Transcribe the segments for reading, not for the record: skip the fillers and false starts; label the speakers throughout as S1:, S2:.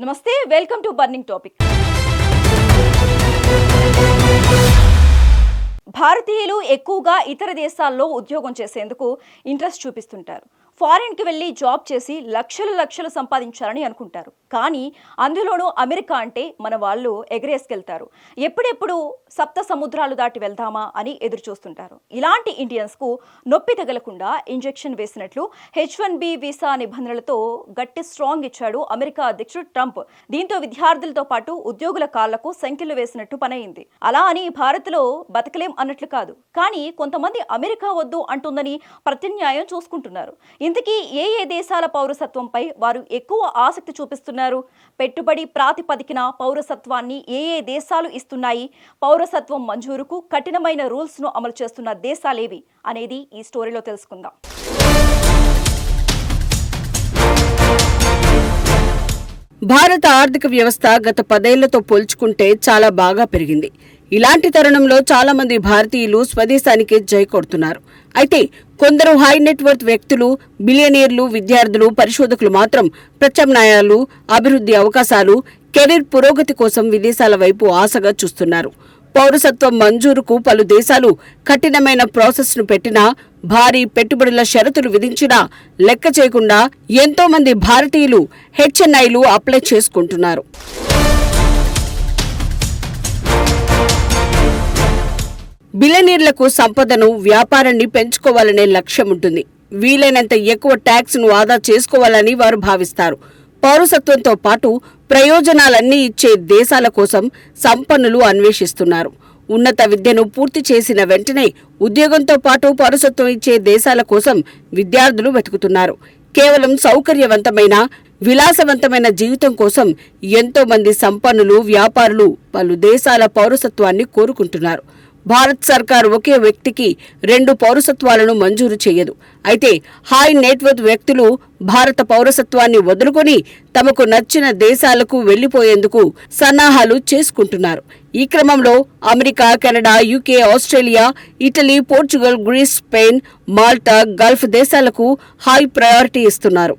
S1: నమస్తే, welcome to burning topic. భారతీయులు ఎక్కువగా ఇతర దేశాల్లో ఉద్యోగం చేసేందుకు ఇంట్రెస్ట్ చూపిస్తుంటారు. ఫారిన్కి వెళ్ళి జాబ్ చేసి లక్షలు సంపాదించాలని అనుకుంటారు. కానీ అందులోనూ అమెరికా అంటే మన వాళ్ళు ఎగరేసుకెళ్తారు. ఎప్పుడెప్పుడు సప్త సముద్రాలు దాటి వెళ్దామా అని ఎదురు చూస్తుంటారు. ఇలాంటి ఇండియన్స్కు నొప్పి తగలకుండా ఇంజెక్షన్ వేసినట్లు H1B వీసా నిబంధనలతో గట్టి స్ట్రాంగ్ ఇచ్చాడు అమెరికా అధ్యక్షుడు ట్రంప్. దీంతో విద్యార్థులతో పాటు ఉద్యోగుల కాళ్లకు సంఖ్యలు వేసినట్టు పనయింది. అలా అని భారత్లో బతకలేం అన్నట్లు కాదు. కానీ కొంతమంది అమెరికా వద్దు అంటుందని ప్రత్యామ్నాయం చూసుకుంటున్నారు. ఇంతకీ ఏ దేశాల పౌరసత్వంపై వారు ఎక్కువ ఆసక్తి చూపిస్తున్నారు? పెట్టుబడి ప్రాతిపదికన పౌరసత్వాన్ని ఏ దేశాలు ఇస్తున్నాయి? పౌరసత్వం మంజూరుకు కఠినమైన రూల్స్ ను అమలు చేస్తున్న దేశాలేవి అనేది ఈ స్టోరీలో తెలుసుకుందాం.
S2: భారత ఆర్థిక వ్యవస్థ గత 10 ఏళ్లతో పోల్చుకుంటే చాలా బాగా పెరిగింది. ఇలాంటి తరుణంలో చాలా మంది భారతీయులు స్వదేశానికి జై కొడుతున్నారు. అయితే కొందరు హై నెట్వర్త్ వ్యక్తులు, బిలియనీర్లు, విద్యార్థులు, పరిశోధకులు మాత్రం ప్రత్యామ్నాయాలు, అభివృద్ధి అవకాశాలు, కెరీర్ పురోగతి కోసం విదేశాల వైపు ఆశగా చూస్తున్నారు. పౌరసత్వం మంజూరుకు పలు దేశాలు కఠినమైన ప్రాసెస్ను పెట్టినా, భారీ పెట్టుబడుల షరతులు విధించినా లెక్క చేయకుండా ఎంతో మంది భారతీయులు HNIలు అప్లై చేసుకుంటున్నారు. బిలియనీర్లకు సంపదను, వ్యాపారాన్ని పెంచుకోవాలనే లక్ష్యం ఉంటుంది. వీలైనంత ఎక్కువ ట్యాక్స్ ను ఆదా చేసుకోవాలని వారు భావిస్తారు. పౌరసత్వంతో పాటు ప్రయోజనాలన్నీ ఇచ్చే దేశాల కోసం సంపన్నులు అన్వేషిస్తున్నారు. ఉన్నత విద్యను పూర్తి చేసిన వెంటనే ఉద్యోగంతో పాటు పౌరసత్వం ఇచ్చే దేశాల కోసం విద్యార్థులు వెతుకుతున్నారు. కేవలం సౌకర్యవంతమైన, విలాసవంతమైన జీవితం కోసం ఎంతో మంది సంపన్నులు, వ్యాపారులు పలు దేశాల పౌరసత్వాన్ని కోరుకుంటున్నారు. భారత్ సర్కార్ ఒకే వ్యక్తికి 2 పౌరసత్వాలను మంజూరు చేయదు. అయితే హై నెట్వర్త్ వ్యక్తులు భారత పౌరసత్వాన్ని వదులుకొని తమకు నచ్చిన దేశాలకు వెళ్లిపోయేందుకు సన్నాహాలు చేసుకుంటున్నారు. ఈ క్రమంలో America, Canada, UK, Australia, Italy, Portugal, Greece, Spain, Malta, Gulf దేశాలకు హై ప్రయారిటీ ఇస్తున్నారు.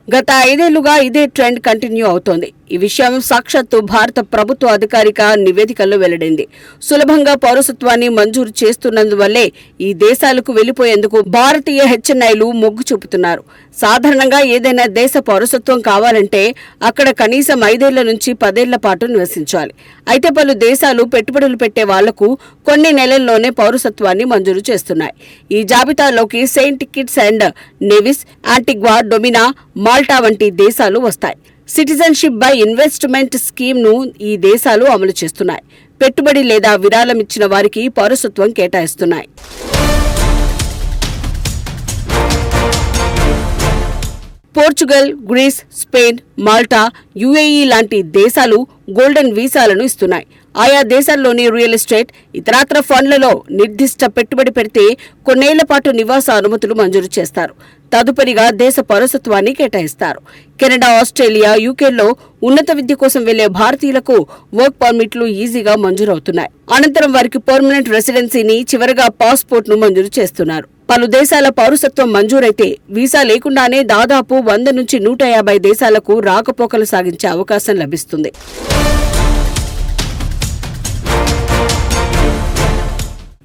S2: గత 5 ఏళ్లుగా ఇదే ట్రెండ్ కంటిన్యూ అవుతోంది. ఈ విషయం సాక్షాత్తు భారత ప్రభుత్వ అధికారిక నివేదికల్లో వెల్లడైంది. సులభంగా పౌరసత్వాన్ని మంజూరు చేస్తున్నందువల్లే ఈ దేశాలకు వెళ్లిపోయేందుకు భారతీయ HNIలు మొగ్గు చూపుతున్నారు. సాధారణంగా ఏదైనా దేశ పౌరసత్వం కావాలంటే అక్కడ కనీసం 5 ఏళ్ల నుంచి 10 ఏళ్ల పాటు నివసించాలి. అయితే పలు దేశాలు పెట్టుబడులు పెట్టే వాళ్లకు కొన్ని నెలల్లోనే పౌరసత్వాన్ని మంజూరు చేస్తున్నాయి. ఈ జాబితాలోకి Saint Kitts and Nevis, Antigua, Dominica, Malta వంటి దేశాలు వస్తాయి. సిటిజన్షిప్ బై ఇన్వెస్ట్మెంట్ స్కీమ్ను ఈ దేశాలు అమలు చేస్తున్నాయి. పెట్టుబడి లేదా విరాళం ఇచ్చిన వారికి పౌరసత్వం కేటాయిస్తున్నాయి. Portugal, Greece, Spain, Malta, UAE లాంటి దేశాలు గోల్డెన్ వీసాలను ఇస్తున్నాయి. ఆయా దేశాల్లోని రియల్ ఎస్టేట్, ఇతరత్ర ఫండ్లలో నిర్దిష్ట పెట్టుబడి పెడితే కొన్నేళ్ల పాటు నివాస అనుమతులు మంజూరు చేస్తారు. తదుపరిగా దేశ పౌరసత్వాన్ని కేటాయిస్తారు. కెనడా, ఆస్ట్రేలియా, UKలో ఉన్నత విద్య కోసం వెళ్లే భారతీయులకు వర్క్ పర్మిట్లు ఈజీగా మంజూరవుతున్నాయి. అనంతరం వారికి పర్మనెంట్ రెసిడెన్సీని, చివరగా పాస్పోర్ట్ ను మంజూరు చేస్తున్నారు. పలు దేశాల పౌరసత్వం మంజూరైతే వీసా లేకుండానే దాదాపు 100 నుంచి 150 దేశాలకు రాకపోకలు సాగించే అవకాశం లభిస్తుంది.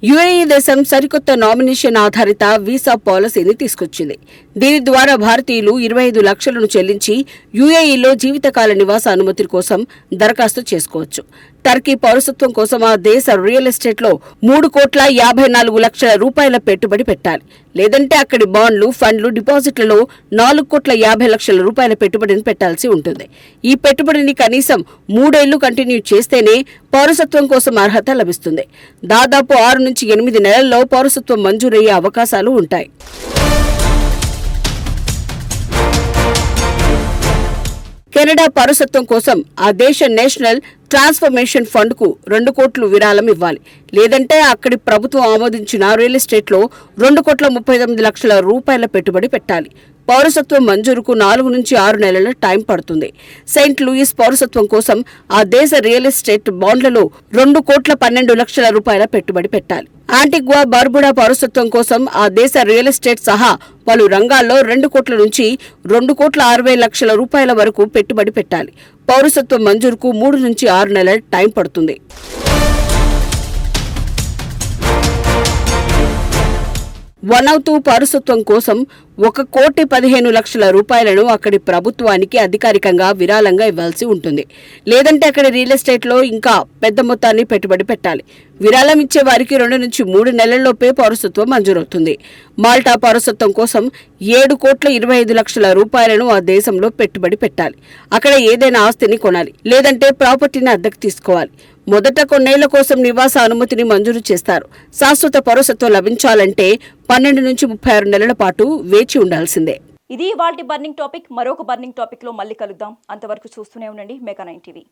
S2: UAE దేశం సరికొత్త నామినేషన్ ఆధారిత వీసా పాలసీని తీసుకొచ్చింది. దీని ద్వారా భారతీయులు 25 లక్షలను చెల్లించి UAEలో జీవితకాల నివాస అనుమతి కోసం దరఖాస్తు చేసుకోవచ్చు. టర్కీ పౌరసత్వం కోసం ఆ దేశ రియల్ ఎస్టేట్లో 3,54 లక్షల రూపాయల పెట్టుబడి పెట్టాలి. లేదంటే అక్కడి బాండ్లు, ఫండ్లు, డిపాజిట్లలో 4,50 లక్షల రూపాయల పెట్టుబడిని పెట్టాల్సి ఉంటుంది. ఈ పెట్టుబడిని కనీసం 3 ఏళ్లు కంటిన్యూ చేస్తేనే పౌరసత్వం కోసం అర్హత లభిస్తుంది. దాదాపు 6 నుంచి 8 నెలల్లో పౌరసత్వం మంజూరయ్యే అవకాశాలు ఉంటాయి. కెనడా పౌరసత్వం కోసం ఆ దేశ నేషనల్ ట్రాన్స్ఫర్మేషన్ ఫండ్ కు 2 కోట్లు విరాళం ఇవ్వాలి. లేదంటే అక్కడి ప్రభుత్వం ఆమోదించిన రియల్ ఎస్టేట్లో 2,39 లక్షల రూపాయల పెట్టుబడి పెట్టాలి. పౌరసత్వం మంజూరుకు 4 నుంచి 6 నెలల టైం పడుతుంది. సెయింట్ లూయిస్ పౌరసత్వం కోసం ఆ దేశ రియల్ ఎస్టేట్ బాండ్లలో 2,12,00,000 రూపాయల పెట్టుబడి పెట్టాలి. యాంటిగ్వా బార్బుడా పౌరసత్వం కోసం ఆ దేశ రియల్ ఎస్టేట్ సహా పలు రంగాల్లో 2 కోట్ల నుంచి 2,60,00,000 రూపాయల వరకు పెట్టుబడి పెట్టాలి. పౌరసత్వం మంజూరుకు 3 నుంచి 6 నెలల టైం పడుతుంది. వనౌతు పౌరసత్వం కోసం 1,15,00,000 రూపాయలను అక్కడి ప్రభుత్వానికి అధికారికంగా విరాళంగా ఇవ్వాల్సి ఉంటుంది. లేదంటే అక్కడి రియల్ ఎస్టేట్లో ఇంకా పెద్ద మొత్తాన్ని పెట్టుబడి పెట్టాలి. విరాళం ఇచ్చే వారికి 2 నుంచి 3 నెలల్లోపే పౌరసత్వం మంజూరవుతుంది. మాల్టా పౌరసత్వం కోసం 7,25,00,000 రూపాయలను ఆ దేశంలో పెట్టుబడి పెట్టాలి. అక్కడ ఏదైనా ఆస్తిని కొనాలి, లేదంటే ప్రాపర్టీని అద్దెకు తీసుకోవాలి. మొదట కొన్నేళ్ల కోసం నివాస అనుమతిని మంజూరు చేస్తారు. శాశ్వత పౌరసత్వం లభించాలంటే 12 నుంచి 36 నెలల పాటు వేచి ఉండాల్సిందే.
S1: ఇది ఇవాల్టి బర్నింగ్ టాపిక్. మరొక బర్నింగ్ టాపిక్ లో మళ్ళీ కలుద్దాం. అంతవరకు చూస్తూనే ఉండండి మెగా 9 టీవీ.